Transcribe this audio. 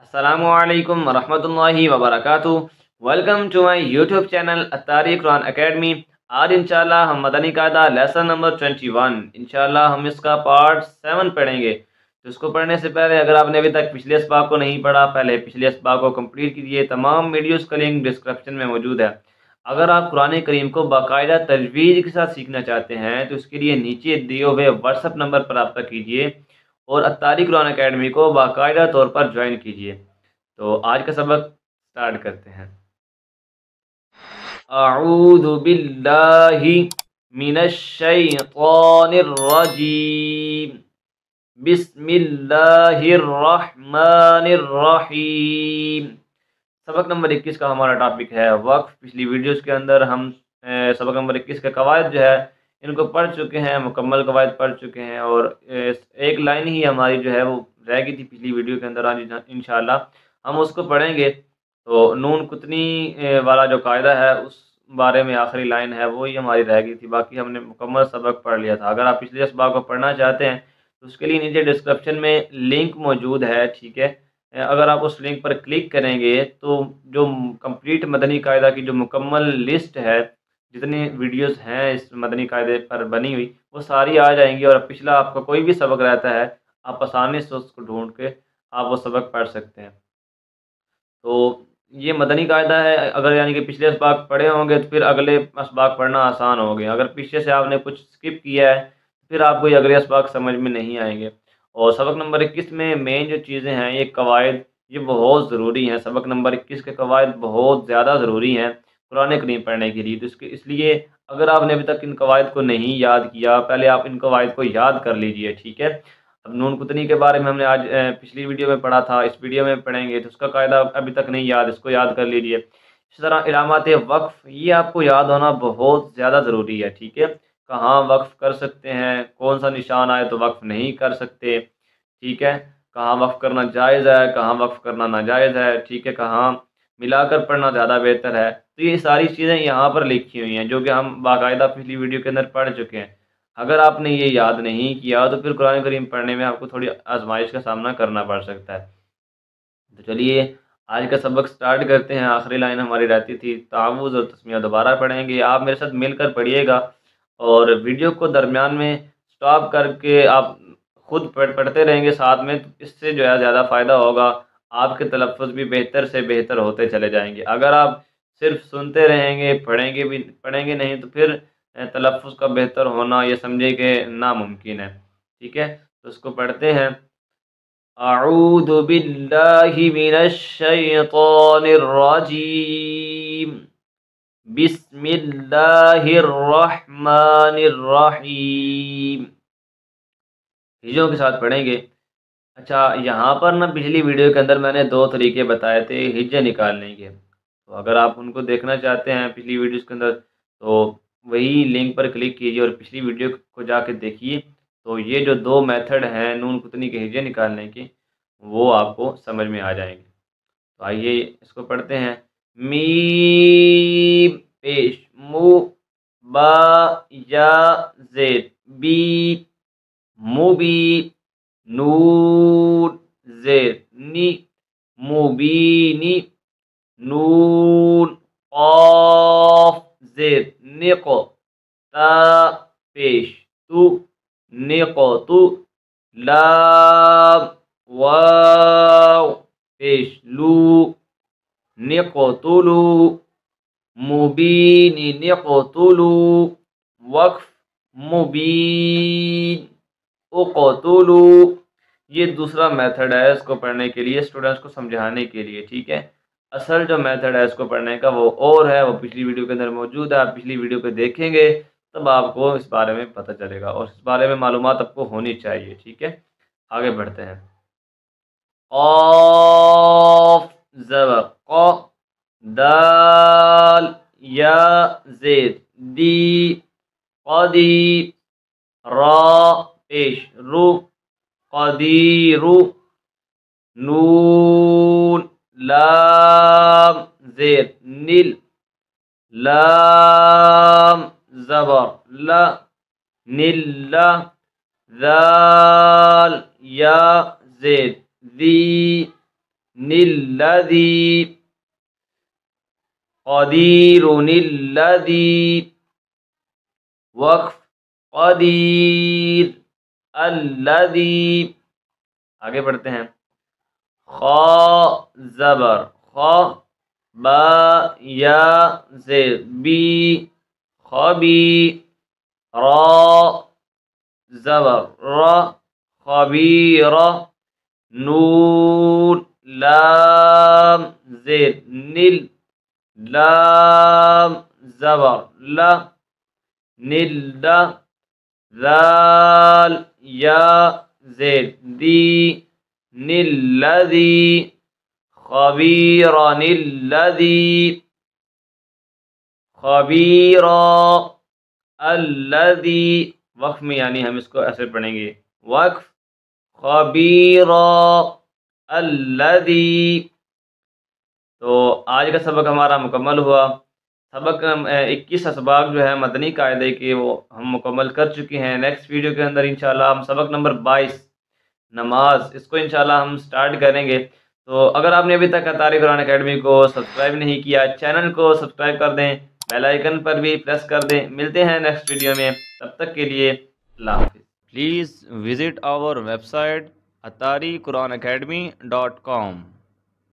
अस्सलामुअलैकुम वरहमतुल्लाहि वबरकातुहू। Welcome to my YouTube channel Attari Quran academy. आज इंशाल्लाह हम मदनी कायदा लेसन नंबर 21 इंशाल्लाह हम इसका पार्ट 7 पढ़ेंगे। तो इसको पढ़ने से पहले अगर आपने अभी तक पिछले इसबाक को नहीं पढ़ा, पहले पिछले इसबाक को कंप्लीट कीजिए। तमाम वीडियोस का लिंक डिस्क्रिप्शन में मौजूद है। अगर आप कुरान करीम को बाकायदा तजवीज़ के साथ सीखना चाहते हैं तो इसके लिए नीचे दिए हुए व्हाट्सएप नंबर पर रब्ता कीजिए और अत्तारी कुरान एकेडमी को बाकायदा तौर पर ज्वाइन कीजिए। तो आज का सबक स्टार्ट करते हैं। अऊज़ु बिल्लाहि मिनश शैतानिर रजीम। बिस्मिल्लाहिर रहमानिर रहीम। सबक नंबर 21 का हमारा टॉपिक है वक्फ। पिछली वीडियोस के अंदर हम सबक नंबर 21 के कवायद जो है इनको पढ़ चुके हैं, मुकम्मल कवायद पढ़ चुके हैं और एक लाइन ही हमारी जो है वो रह गई थी पिछली वीडियो के अंदर। आज इंशाल्लाह हम उसको पढ़ेंगे। तो नून कुतनी वाला जो कायदा है उस बारे में आखिरी लाइन है वही हमारी रह गई थी, बाकी हमने मुकम्मल सबक पढ़ लिया था। अगर आप पिछले सबक को पढ़ना चाहते हैं तो उसके लिए नीचे डिस्क्रिप्शन में लिंक मौजूद है, ठीक है। अगर आप उस लिंक पर क्लिक करेंगे तो जो कंप्लीट मदनी कायदा की जो मुकम्मल लिस्ट है, जितनी वीडियोस हैं इस मदनी कायदे पर बनी हुई, वो सारी आ जाएंगी और पिछला आपका कोई भी सबक रहता है आप आसानी से उसको ढूंढ के आप वो सबक पढ़ सकते हैं। तो ये मदनी कायदा है। अगर यानी कि पिछले इसबाक पढ़े होंगे तो फिर अगले इसबाक पढ़ना आसान हो गया। अगर पीछे से आपने कुछ स्किप किया है फिर आपको ये अगले इसबाक समझ में नहीं आएंगे। और सबक नंबर 21 में मेन जो चीज़ें हैं ये कवायद, ये बहुत ज़रूरी हैं। सबक नंबर 21 के कवायद बहुत ज़्यादा ज़रूरी हैं कुरान करीम पढ़ने के लिए। तो इसलिए अगर आपने अभी तक इन कवायद को नहीं याद किया, पहले आप इन कवायद को याद कर लीजिए, ठीक है। अब नून कुतनी के बारे में हमने आज पिछली वीडियो में पढ़ा था, इस वीडियो में पढ़ेंगे तो उसका कायदा अभी तक नहीं याद, इसको याद कर लीजिए। इस तरह इलामात वक्फ, ये आपको याद होना बहुत ज़्यादा ज़रूरी है, ठीक है। कहाँ वक्फ कर सकते हैं, कौन सा निशान आए तो वक्फ नहीं कर सकते, ठीक है। कहाँ वक्फ करना जायज़ है, कहाँ वक्फ करना नाजायज़ है, ठीक है। कहाँ मिलाकर पढ़ना ज़्यादा बेहतर है। तो ये सारी चीज़ें यहाँ पर लिखी हुई हैं जो कि हम बाकायदा पिछली वीडियो के अंदर पढ़ चुके हैं। अगर आपने ये याद नहीं किया तो फिर कुरान करीम पढ़ने में आपको थोड़ी आजमाइश का सामना करना पड़ सकता है। तो चलिए आज का सबक स्टार्ट करते हैं। आखिरी लाइन हमारी रहती थी तावुज़ और तस्मिया दोबारा पढ़ेंगे। आप मेरे साथ मिलकर पढ़िएगा और वीडियो को दरमियान में स्टॉप करके आप खुद पढ़ते रहेंगे साथ में, तो इससे जो है ज़्यादा फ़ायदा होगा। आपके तलफ़्फ़ुज़ भी बेहतर से बेहतर होते चले जाएंगे। अगर आप सिर्फ सुनते रहेंगे, पढ़ेंगे नहीं तो फिर तलफ़्फ़ुज़ का बेहतर होना ये समझिए कि नामुमकिन है, ठीक है। तो उसको पढ़ते हैं। अऊज़ु बिल्लाहि मिनश शैतानिर रजीम। बिस्मिल्लाहिर रहमानिर रहीम। हिजों के साथ पढ़ेंगे। अच्छा, यहाँ पर ना पिछली वीडियो के अंदर मैंने दो तरीके बताए थे हिज्जे निकालने के। तो अगर आप उनको देखना चाहते हैं पिछली वीडियोस के अंदर तो वही लिंक पर क्लिक कीजिए और पिछली वीडियो को जाके देखिए। तो ये जो दो मेथड हैं नून कुतनी के हिज्जे निकालने के, वो आपको समझ में आ जाएंगे। तो आइए इसको पढ़ते हैं। मीम पेश मु बा या जेड बी मुबी नून जेड नी मुबीनी नून ऑफ जेड निको ता पेश तु निको तु लाम वाव पेश लू निको तुलू मुबीनी निको तुलू वक्फ मुबीन उक़तुलू। ये दूसरा मेथड है इसको पढ़ने के लिए, स्टूडेंट्स को समझाने के लिए, ठीक है। असल जो मेथड है इसको पढ़ने का वो और है, वो पिछली वीडियो के अंदर मौजूद है। आप पिछली वीडियो को देखेंगे तब आपको इस बारे में पता चलेगा और इस बारे में मालूमात आपको होनी चाहिए, ठीक है। आगे बढ़ते हैं। क़ाफ़ ज़बर क़, दाल या ज़ेद दी क़दी रा पेश रु क़दीरु नून लाम ज़ेर नील लाम ज़बर ला नीला दाल या ज़ेद दी الذي قدير الذي وقف قدیر الذی. آگے بڑھتے ہیں. خا زبر خا، با یا زیر بی خبی، را زبر را خبیر، نون لام زیر نل، لام زبر لا نل، ذال یا زیر دی الذی، خبیرا الذی، خبیرا الذی. وقف میں یعنی ہم اس کو ایسے پڑھیں گے، وقف خبیرا الذی. تو آج کا سبق ہمارا مکمل ہوا. سبق 21 اسباق جو ہے مدنی قاعدے کے وہ ہم مکمل کر چکے ہیں. نیکسٹ ویڈیو کے اندر انشاءاللہ ہم سبق نمبر 22 نماز، اس کو انشاءاللہ ہم سٹارٹ کریں گے. تو اگر آپ نے ابھی تک اتاری قرآن اکیڈمی کو سبسکرائب نہیں کیا، چینل کو سبسکرائب کر دیں، بیل آئیکن پر بھی پریس کر دیں. ملتے ہیں نیکسٹ ویڈیو میں، تب تک کے لیے اللہ حافظ. Please visit our website atariquranacademy.com.